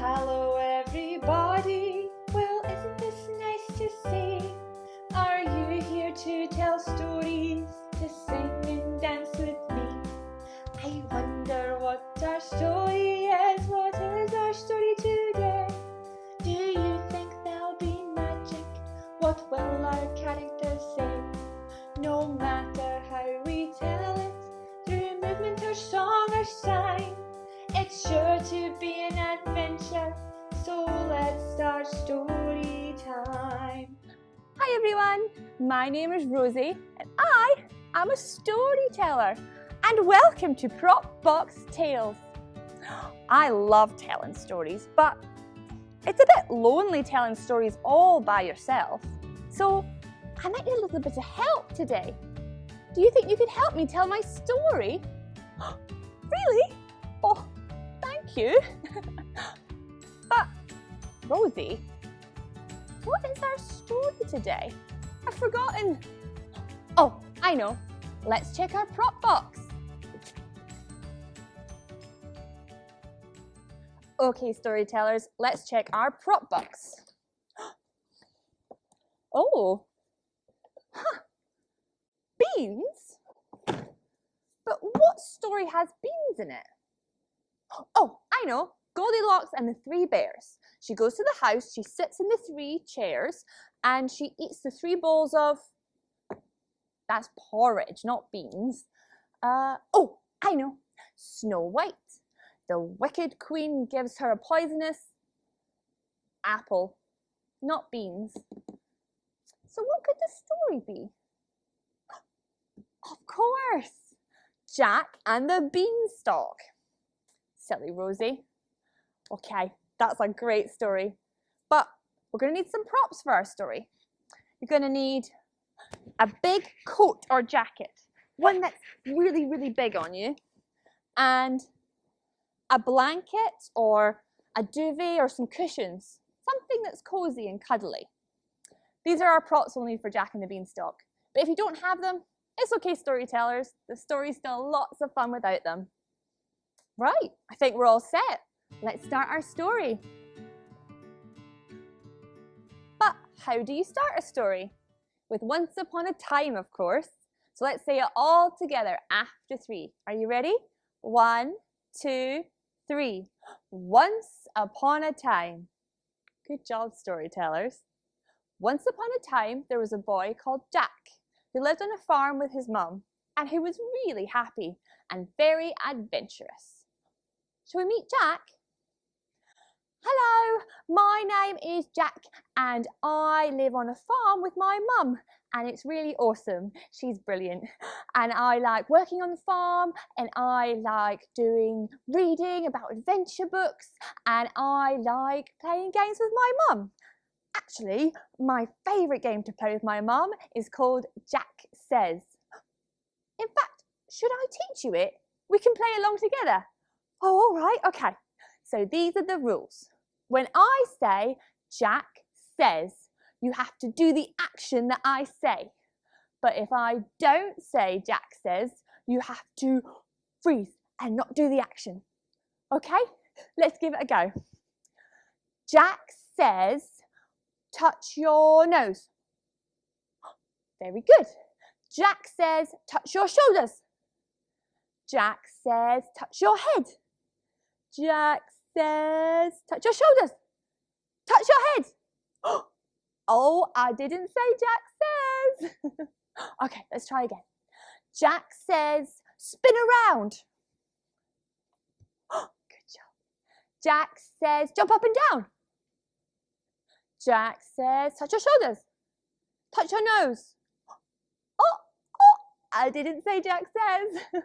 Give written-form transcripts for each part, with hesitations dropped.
Hello everybody, well isn't this nice to see? Are you here to tell stories, to sing and dance with me? I wonder what our story is, what is our story today? Do you think there'll be magic? What will our characters say? No matter how we tell it, through movement or song or sign, it's sure to be an adventure, so let's start story time. Hi everyone, my name is Rosie and I am a storyteller, and welcome to Prop Box Tales. I love telling stories, but it's a bit lonely telling stories all by yourself, so I might need a little bit of help today. Do you think you could help me tell my story? Really? Oh, thank you. But Rosie, what is our story today? I've forgotten. Oh, I know. Let's check our prop box. Okay, storytellers, let's check our prop box. Oh, beans? But what story has beans in it? Oh, I know. Goldilocks and the Three Bears. She goes to the house, she sits in the 3 chairs, and she eats the 3 bowls of... That's porridge, not beans. Oh, I know. Snow White. The wicked queen gives her a poisonous apple, not beans. So what could the story be? Of course, Jack and the Beanstalk. Silly Rosie. Okay, that's a great story. But we're going to need some props for our story. You're going to need a big coat or jacket, one that's really, really big on you, and a blanket or a duvet or some cushions, something that's cozy and cuddly. These are our props we'll need for Jack and the Beanstalk. But if you don't have them, it's okay, storytellers. The story's still lots of fun without them. Right, I think we're all set. Let's start our story. But how do you start a story? With once upon a time, of course. So let's say it all together after 3. Are you ready? 1, 2, 3. Once upon a time. Good job, storytellers. Once upon a time, there was a boy called Jack who lived on a farm with his mum and who was really happy and very adventurous. Shall we meet Jack? Hello, my name is Jack and I live on a farm with my mum and it's really awesome. She's brilliant and I like working on the farm and I like reading about adventure books and I like playing games with my mum. Actually, my favourite game to play with my mum is called Jack Says. In fact, should I teach you it? We can play along together. Oh, all right, okay. So these are the rules. When I say Jack says, you have to do the action that I say. But if I don't say Jack says, you have to freeze and not do the action. Okay, let's give it a go. Jack says, touch your nose. Very good. Jack says, touch your shoulders. Jack says, touch your head. Jack says, touch your shoulders. Touch your head. Oh, I didn't say Jack says. Okay, let's try again. Jack says, spin around. Good job. Jack says, jump up and down. Jack says, touch your shoulders. Touch your nose. Oh, I didn't say Jack says.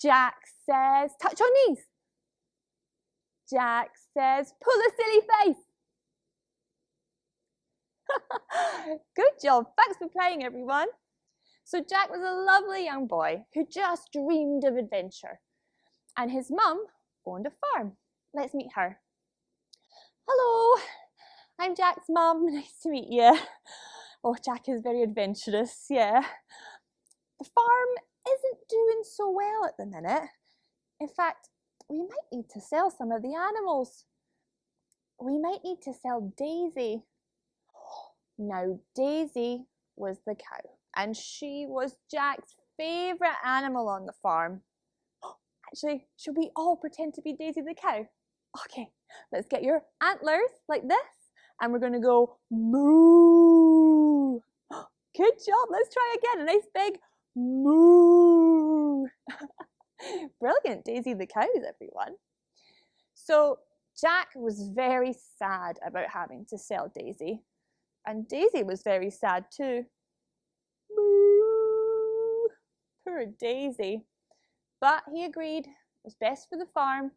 Jack says, touch your knees. Jack says, pull a silly face. Good job. Thanks for playing, everyone. So Jack was a lovely young boy who just dreamed of adventure. And his mum owned a farm. Let's meet her. Hello, I'm Jack's mum. Nice to meet you. Oh, Jack is very adventurous, yeah. The farm isn't doing so well at the minute. In fact, we might need to sell some of the animals. we might need to sell Daisy. Now, Daisy was the cow, and she was Jack's favourite animal on the farm. Actually, should we all pretend to be Daisy the cow? Okay, let's get your antlers like this, and we're going to go moo. Good job. Let's try again. A nice big moo. Brilliant, Daisy the cows, everyone. So Jack was very sad about having to sell Daisy, and Daisy was very sad too. Moo. Poor Daisy. But he agreed it was best for the farm,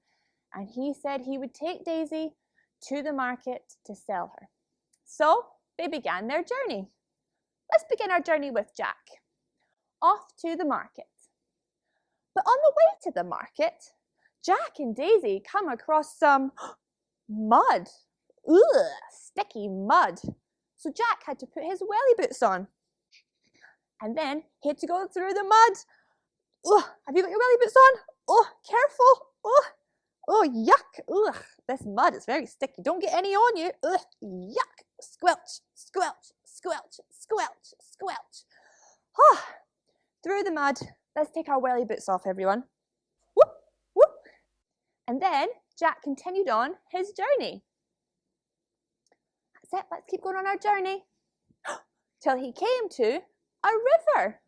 and he said he would take Daisy to the market to sell her. So they began their journey. Let's begin our journey with Jack. Off to the market. But on the way to the market, Jack and Daisy come across some mud. Ugh, sticky mud. So Jack had to put his welly boots on. And then he had to go through the mud. Ugh, have you got your welly boots on? Oh, careful. Oh, yuck. Ugh, this mud is very sticky. Don't get any on you. Ugh, yuck. Squelch, squelch, squelch, squelch, squelch. Ah, through the mud. Let's take our welly boots off, everyone. Whoop, whoop. And then Jack continued on his journey. That's it. Let's keep going on our journey. Till he came to a river.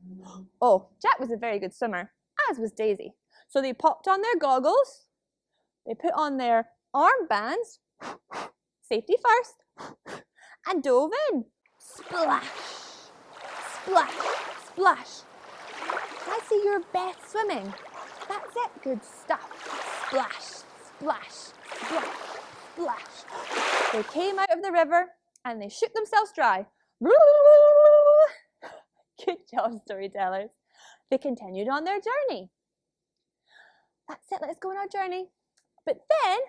Oh, Jack was a very good swimmer, as was Daisy. So they popped on their goggles. They put on their armbands. Safety first. And dove in. Splash, splash, splash. I see your best swimming. That's it, good stuff. Splash, splash, splash, splash. They came out of the river and they shook themselves dry. Good job, storytellers. They continued on their journey. That's it, let's go on our journey. But then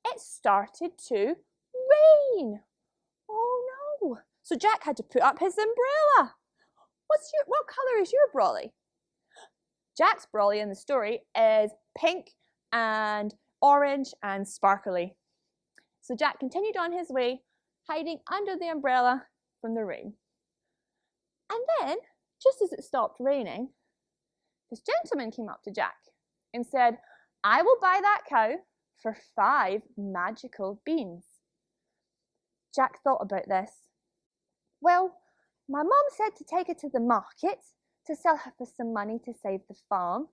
it started to rain. Oh no. So Jack had to put up his umbrella. What colour is your brolly? Jack's brolly in the story is pink and orange and sparkly. So Jack continued on his way, hiding under the umbrella from the rain. And then, just as it stopped raining, this gentleman came up to Jack and said, I will buy that cow for 5 magical beans. Jack thought about this. Well, my mum said to take her to the market to sell her for some money to save the farm.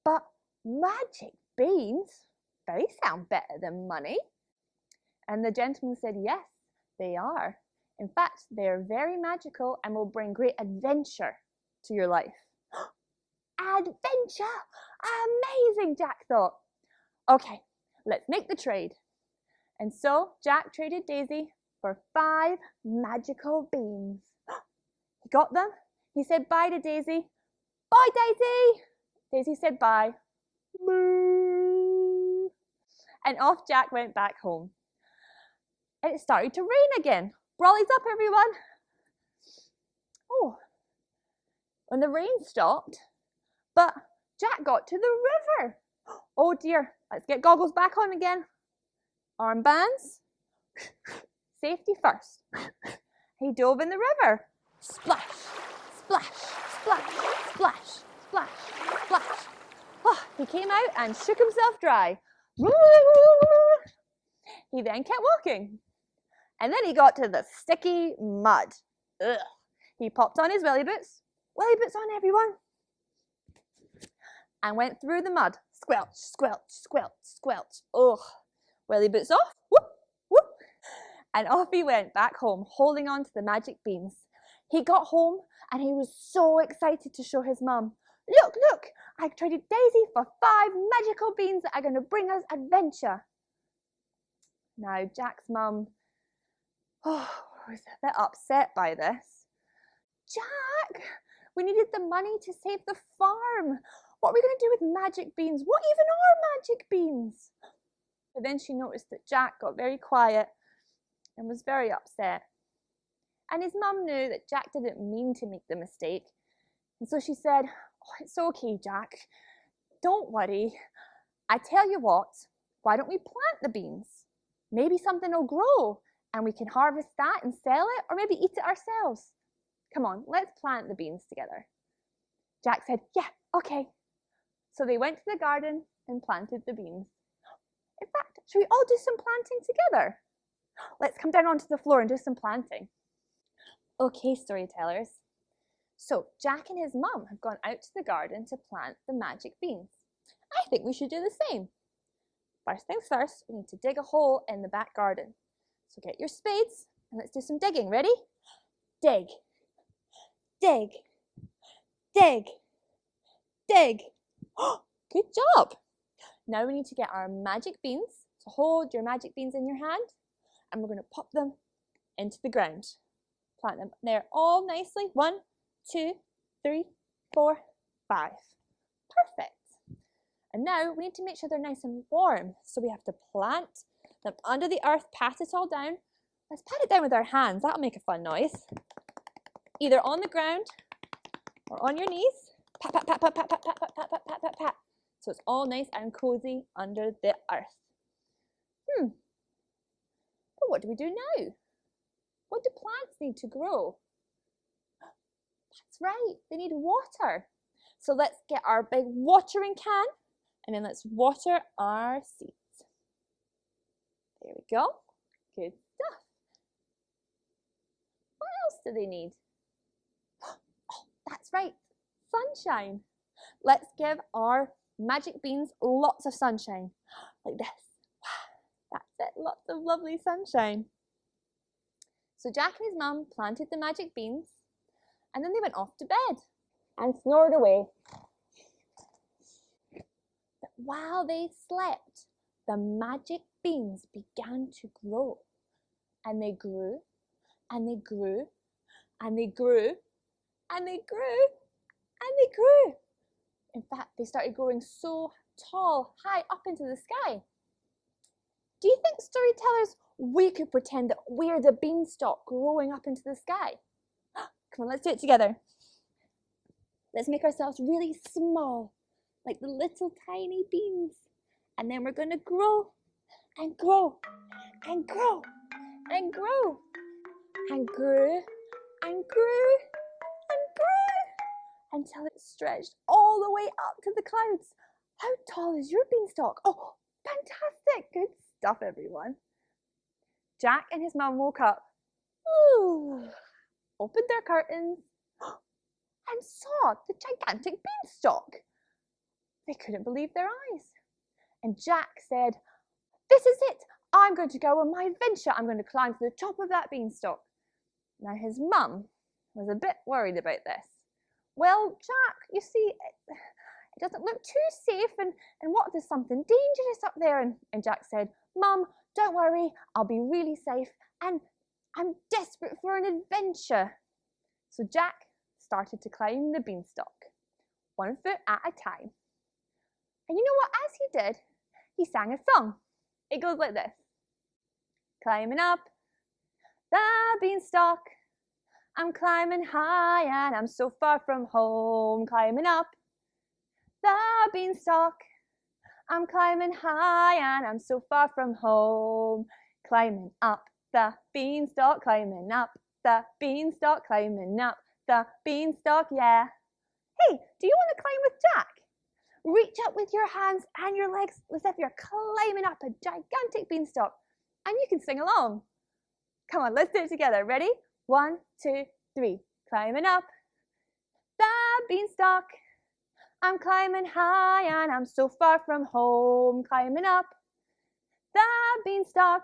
But magic beans, they sound better than money. And the gentleman said, yes, they are. In fact, they are very magical and will bring great adventure to your life. Adventure! Amazing, Jack thought. Okay, let's make the trade. And so Jack traded Daisy for 5 magical beans. He got them. He said bye to Daisy. Bye, Daisy! Daisy said bye. Moo! And off Jack went back home. And it started to rain again. Brolly's up, everyone. Oh, when the rain stopped, but Jack got to the river. Oh dear, let's get goggles back on again. Armbands. Safety first. He dove in the river. Splash, splash, splash, splash, splash, splash. Oh, he came out and shook himself dry. He then kept walking. And then he got to the sticky mud. Ugh. He popped on his welly boots. Welly boots on, everyone. And went through the mud. Squelch, squelch, squelch, squelch. Ugh. Welly boots off. Whoop, whoop. And off he went back home, holding on to the magic beans. He got home and he was so excited to show his mum. Look, look, I traded Daisy for 5 magical beans that are going to bring us adventure. Now, Jack's mum was a bit upset by this. Jack, we needed the money to save the farm. What are we going to do with magic beans? What even are magic beans? But then she noticed that Jack got very quiet and was very upset. And his mum knew that Jack didn't mean to make the mistake. And so she said, oh, it's okay, Jack. Don't worry. I tell you what, why don't we plant the beans? maybe something will grow and we can harvest that and sell it, or maybe eat it ourselves. Come on, let's plant the beans together. Jack said, yeah, okay. So they went to the garden and planted the beans. In fact, should we all do some planting together? Let's come down onto the floor and do some planting. Okay, storytellers. So Jack and his mum have gone out to the garden to plant the magic beans. I think we should do the same. First things first, we need to dig a hole in the back garden. So get your spades and let's do some digging. Ready? Dig, dig, dig, dig. Good job. Now we need to get our magic beans. So hold your magic beans in your hand and we're going to pop them into the ground. Plant them there all nicely. 1, 2, 3, 4, 5. Perfect. And now we need to make sure they're nice and warm. So we have to plant them under the earth, pat it all down. Let's pat it down with our hands. That'll make a fun noise. Either on the ground or on your knees. Pat, pat, pat, pat, pat, pat, pat, pat, pat, pat, pat, pat, pat. So it's all nice and cozy under the earth. But what do we do now? What do plants need to grow? That's right, they need water. So let's get our big watering can and then let's water our seeds. There we go. Good stuff. What else do they need? Oh, that's right, sunshine. Let's give our magic beans lots of sunshine, like this. That's it, lots of lovely sunshine. So Jack and his mum planted the magic beans and then they went off to bed and snored away. But while they slept, the magic beans began to grow. And they grew, and they grew, and they grew, and they grew, and they grew. In fact, they started growing so tall, high up into the sky. Do you think, storytellers, we could pretend that we're the beanstalk growing up into the sky? Come on, let's do it together. Let's make ourselves really small, like the little tiny beans. And then we're going to grow and grow and grow and grow and grew and grew and grew until it stretched all the way up to the clouds. How tall is your beanstalk? Oh, fantastic. Good stuff, everyone. Jack and his mum woke up, opened their curtains, and saw the gigantic beanstalk. They couldn't believe their eyes. And Jack said, this is it. I'm going to go on my adventure. I'm going to climb to the top of that beanstalk. Now his mum was a bit worried about this. Well, Jack, you see, it doesn't look too safe, and what if there's something dangerous up there? And Jack said, Mum, don't worry, I'll be really safe, and I'm desperate for an adventure. So Jack started to climb the beanstalk, 1 foot at a time. And you know what, as he did, he sang a song. It goes like this. Climbing up the beanstalk, I'm climbing high and I'm so far from home. Climbing up the beanstalk, I'm climbing high and I'm so far from home. Climbing up the beanstalk, climbing up the beanstalk, climbing up the beanstalk, yeah. Hey, do you want to climb with Jack? Reach up with your hands and your legs as if you're climbing up a gigantic beanstalk. And you can sing along. Come on, let's do it together. Ready? 1, 2, 3. Climbing up the beanstalk, I'm climbing high and I'm so far from home. Climbing up the beanstalk,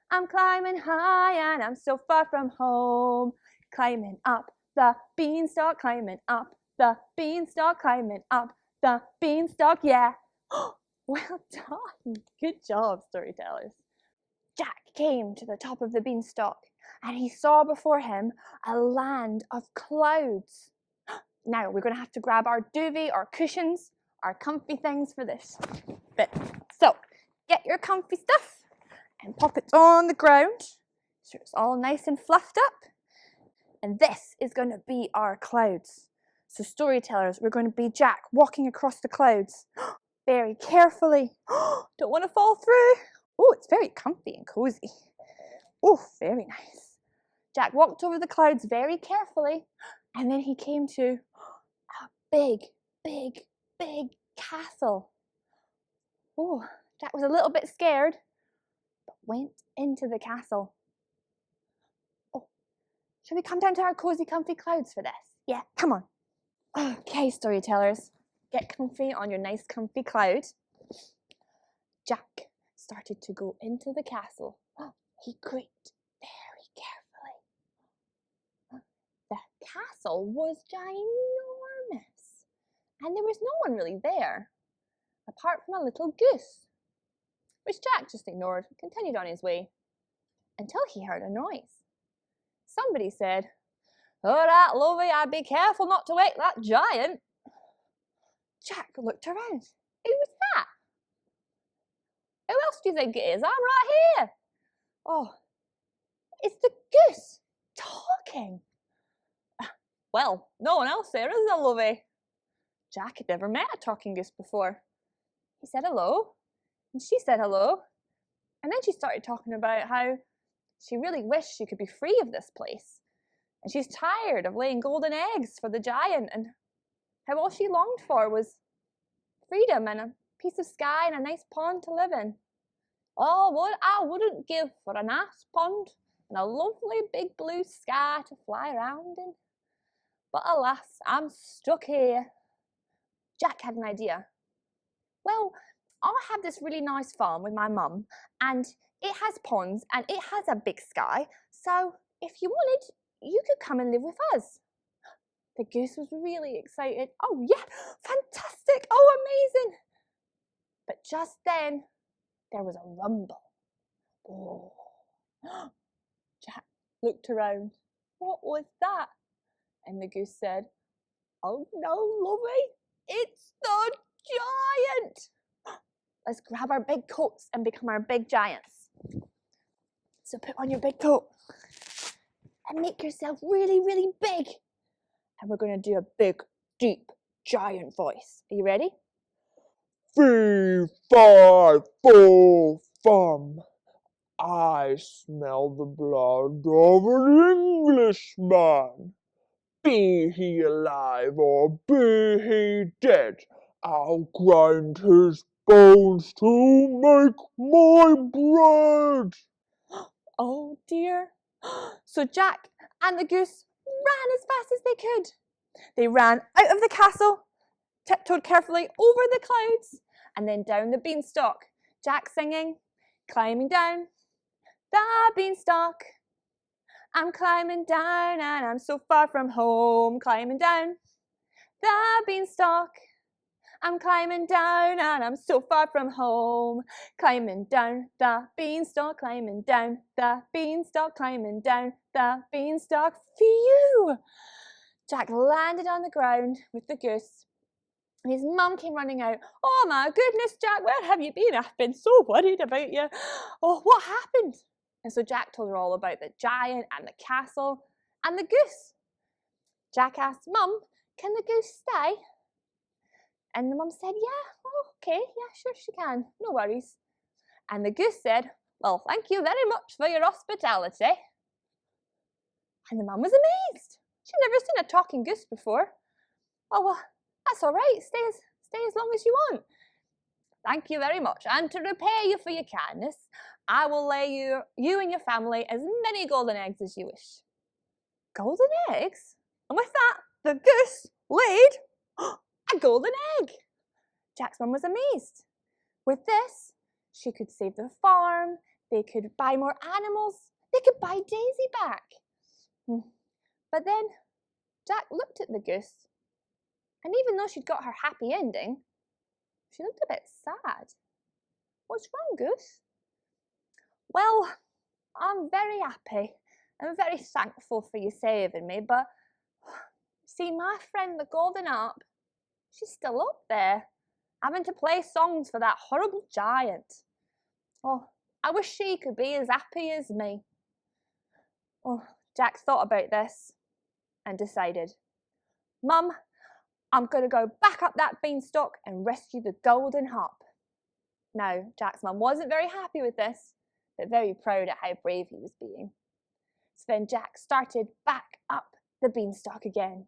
I'm climbing high and I'm so far from home. Climbing up the beanstalk, climbing up the beanstalk, climbing up the beanstalk, yeah. Well done. Good job, storytellers. Jack came to the top of the beanstalk and he saw before him a land of clouds. Now we're going to have to grab our duvet, our cushions, our comfy things for this bit. So get your comfy stuff and pop it on the ground so it's all nice and fluffed up. And this is going to be our clouds. So storytellers, we're going to be Jack walking across the clouds very carefully. Don't want to fall through. Oh, it's very comfy and cozy. Oh, very nice. Jack walked over the clouds very carefully, and then he came to a big, big, big castle. Oh, Jack was a little bit scared, but went into the castle. Oh, shall we come down to our cozy, comfy clouds for this? Yeah, come on. Okay, storytellers, get comfy on your nice, comfy cloud. Jack started to go into the castle. He creaked very carefully. The castle was ginormous, and there was no one really there, apart from a little goose, which Jack just ignored and continued on his way, until he heard a noise. Somebody said, "All right, Lovey, I'd be careful not to wake that giant." Jack looked around. Who was that? Who else do you think it is? I'm right here. Oh, it's the goose talking. Well, no one else there, is there, Lovey? Jack had never met a talking goose before. He said hello, and she said hello, and then she started talking about how she really wished she could be free of this place, and she's tired of laying golden eggs for the giant, and how all she longed for was freedom and a piece of sky and a nice pond to live in. Oh, what I wouldn't give for a nice pond and a lovely big blue sky to fly around in. But alas, I'm stuck here. Jack had an idea. Well, I have this really nice farm with my mum, and it has ponds and it has a big sky, so if you wanted, you could come and live with us. The goose was really excited. Oh yeah, fantastic, oh amazing. But just then, there was a rumble. Oh. Jack looked around. What was that? And the goose said, "Oh no, Lovey, it's the giant. Let's grab our big coats and become our big giants. So put on your big coat and make yourself really, really big. And we're going to do a big, deep, giant voice. Are you ready?" Fee, fi, fo, fum. I smell the blood of an Englishman. Be he alive or be he dead, I'll grind his bones to make my bread. Oh dear. So Jack and the goose ran as fast as they could. They ran out of the castle, tiptoed carefully over the clouds, and then down the beanstalk. Jack singing, climbing down the beanstalk. I'm climbing down and I'm so far from home. Climbing down the beanstalk. I'm climbing down and I'm so far from home. Climbing down the beanstalk, climbing down the beanstalk, climbing down the beanstalk. Phew! Jack landed on the ground with the goose. And his mum came running out. "Oh my goodness, Jack, where have you been? I've been so worried about you. Oh, what happened?" And so Jack told her all about the giant and the castle and the goose. Jack asked, "Mum, can the goose stay?" And the mum said, "Yeah, oh, okay, yeah, sure she can, no worries." And the goose said, "Well, thank you very much for your hospitality." And the mum was amazed. She'd never seen a talking goose before. "Oh, well, that's all right, stay as long as you want." "Thank you very much, and to repay you for your kindness, I will lay you and your family as many golden eggs as you wish." Golden eggs? And with that, the goose laid a golden egg. Jack's mum was amazed. With this, she could save the farm, they could buy more animals, they could buy Daisy back. But then Jack looked at the goose, and even though she'd got her happy ending, she looked a bit sad. "What's wrong, Goose?" "Well, I'm very happy and very thankful for you saving me, but see, my friend the golden harp, she's still up there, having to play songs for that horrible giant. Oh, I wish she could be as happy as me." Oh, Jack thought about this and decided, "Mum, I'm going to go back up that beanstalk and rescue the golden harp." Now, Jack's mum wasn't very happy with this, but very proud at how brave he was being. So then Jack started back up the beanstalk again.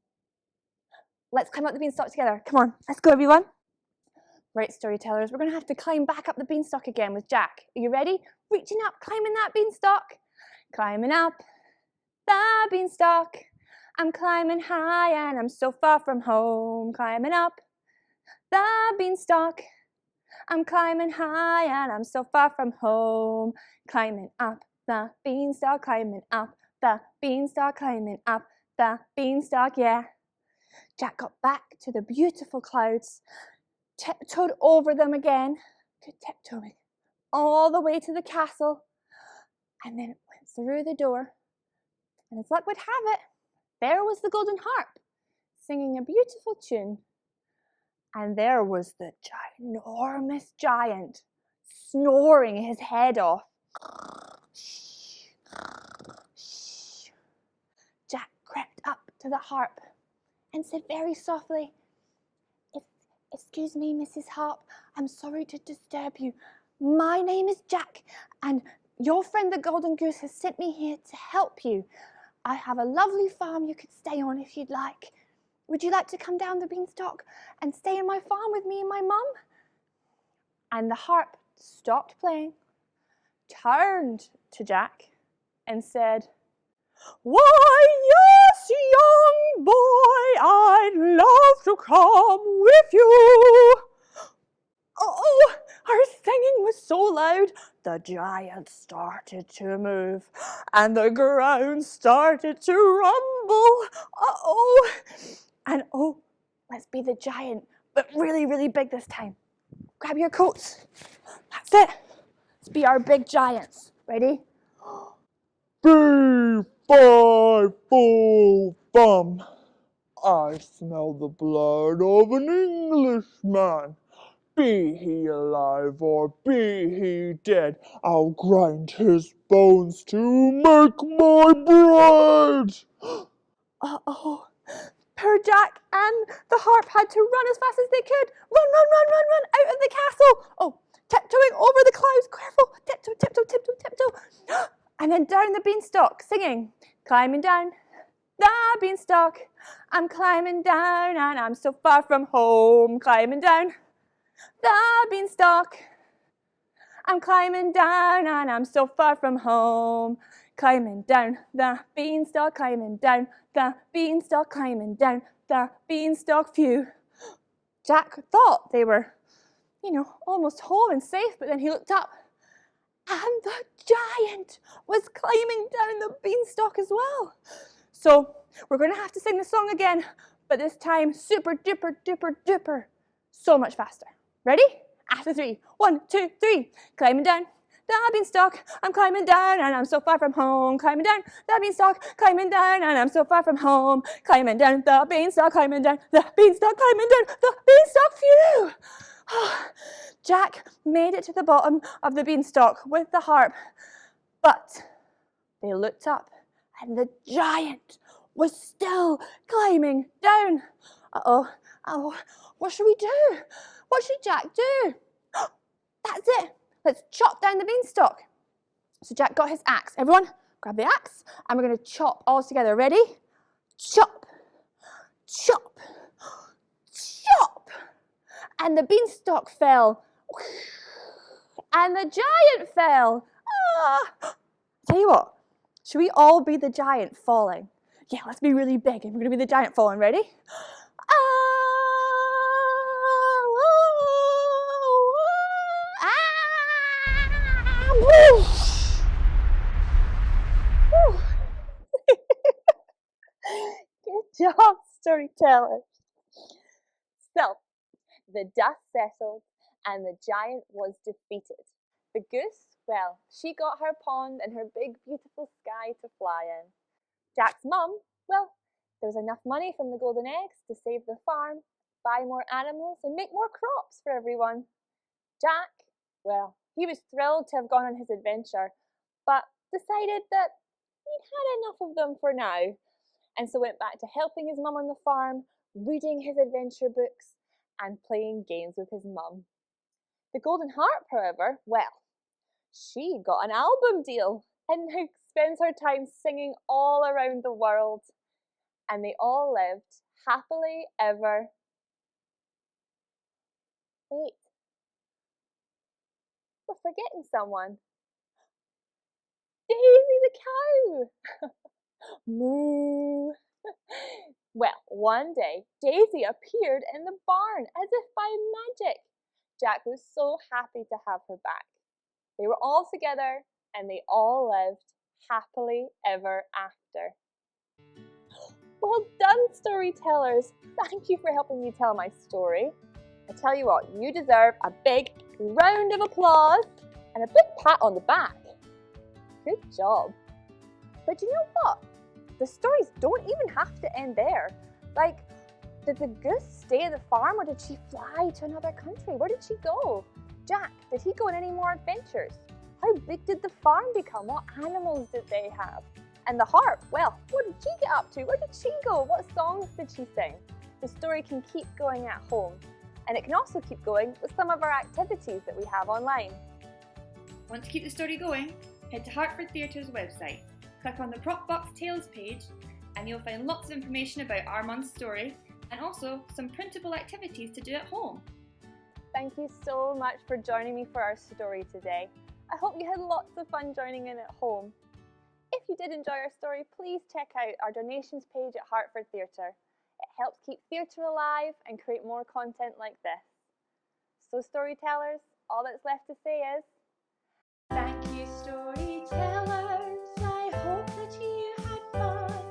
Let's climb up the beanstalk together. Come on, let's go, everyone. Right, storytellers, we're going to have to climb back up the beanstalk again with Jack. Are you ready? Reaching up, climbing that beanstalk. Climbing up the beanstalk. I'm climbing high and I'm so far from home. Climbing up the beanstalk. I'm climbing high and I'm so far from home. Climbing up the beanstalk, climbing up the beanstalk, climbing up the beanstalk, yeah. Jack got back to the beautiful clouds, tiptoed over them again, tiptoeing all the way to the castle, and then went through the door. And as luck would have it, there was the golden harp, singing a beautiful tune. And there was the ginormous giant, snoring his head off. Jack crept up to the harp and said very softly, "Excuse me, Mrs. Harp, I'm sorry to disturb you. My name is Jack, and your friend the Golden Goose has sent me here to help you. I have a lovely farm you could stay on if you'd like. Would you like to come down the beanstalk and stay in my farm with me and my mum?" And the harp stopped playing, turned to Jack and said, "Why, yes, young boy, I'd love to come with you." Oh, her singing was so loud, the giant started to move, and the ground started to rumble. And let's be the giant, but really, really big this time. Grab your coats. That's it. Let's be our big giants. Ready? Fee-fi-fo-fum. I smell the blood of an Englishman. Be he alive or be he dead, I'll grind his bones to make my bread. Uh-oh. Poor Jack and the harp had to run as fast as they could. Run out of the castle. Oh, tiptoeing over the clouds. Careful. Tiptoe, tiptoe, tiptoe, tiptoe. And then down the beanstalk, singing. Climbing down the beanstalk. I'm climbing down and I'm so far from home. Climbing down the beanstalk. I'm climbing down and I'm so far from home. Climbing down the beanstalk, climbing down the beanstalk, climbing down the beanstalk. Phew. Jack thought they were, almost home and safe, but then he looked up and the giant was climbing down the beanstalk as well. So we're going to have to sing the song again, but this time super duper duper duper so much faster. Ready? After 3. 1, 2, 3. Climbing down the beanstalk, I'm climbing down and I'm so far from home. Climbing down the beanstalk, climbing down and I'm so far from home. Climbing down the beanstalk, climbing down the beanstalk, climbing down the beanstalk. Phew! Jack made it to the bottom of the beanstalk with the harp, but they looked up and the giant was still climbing down. Oh, what should we do? What should Jack do? That's it. Let's chop down the beanstalk. So Jack got his axe. Everyone, grab the axe, and we're going to chop all together. Ready? Chop, chop, chop. And the beanstalk fell. And the giant fell. Tell you what, should we all be the giant falling? Yeah, let's be really big, and we're going to be the giant falling. Ready? Good job, storytellers. So, the dust settled and the giant was defeated. The goose, well, she got her pond and her big, beautiful sky to fly in. Jack's mum, well, there was enough money from the golden eggs to save the farm, buy more animals, and make more crops for everyone. Jack, well, he was thrilled to have gone on his adventure, but decided that he'd had enough of them for now, and so went back to helping his mum on the farm, reading his adventure books, and playing games with his mum. The golden harp, however, well, she got an album deal and now spends her time singing all around the world. And they all lived happily ever. Wait, we're forgetting someone. Daisy the cow! Moo! Well, one day, Daisy appeared in the barn as if by magic. Jack was so happy to have her back. They were all together and they all lived happily ever after. Well done, storytellers! Thank you for helping me tell my story. I tell you what, you deserve a big round of applause and a big pat on the back. Good job. But you know what? The stories don't even have to end there. Like, did the goose stay at the farm or did she fly to another country? Where did she go? Jack, did he go on any more adventures? How big did the farm become? What animals did they have? And the harp, well, what did she get up to? Where did she go? What songs did she sing? The story can keep going at home. And it can also keep going with some of our activities that we have online. Want to keep the story going? Head to Hartford Theatre's website. Click on the Prop Box Tales page and you'll find lots of information about our month's story and also some printable activities to do at home. Thank you so much for joining me for our story today. I hope you had lots of fun joining in at home. If you did enjoy our story, please check out our donations page at Hartford Theatre. It helps keep theatre alive and create more content like this. So storytellers, all that's left to say is, thank you, storytellers. I hope that you had fun.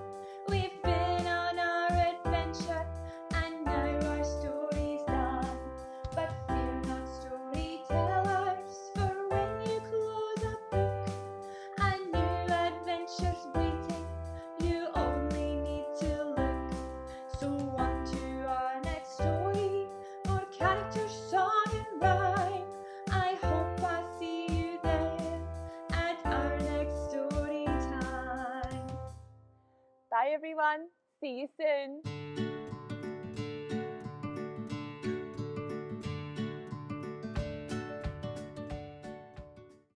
We've been on our adventure and now our story's done. But fear not, storytellers, for when you close a book, a new adventure's waiting. You only need to look. So on to our next story, more characters, song and rhyme. I hope I see you there at our next story time. bye everyone, see you soon.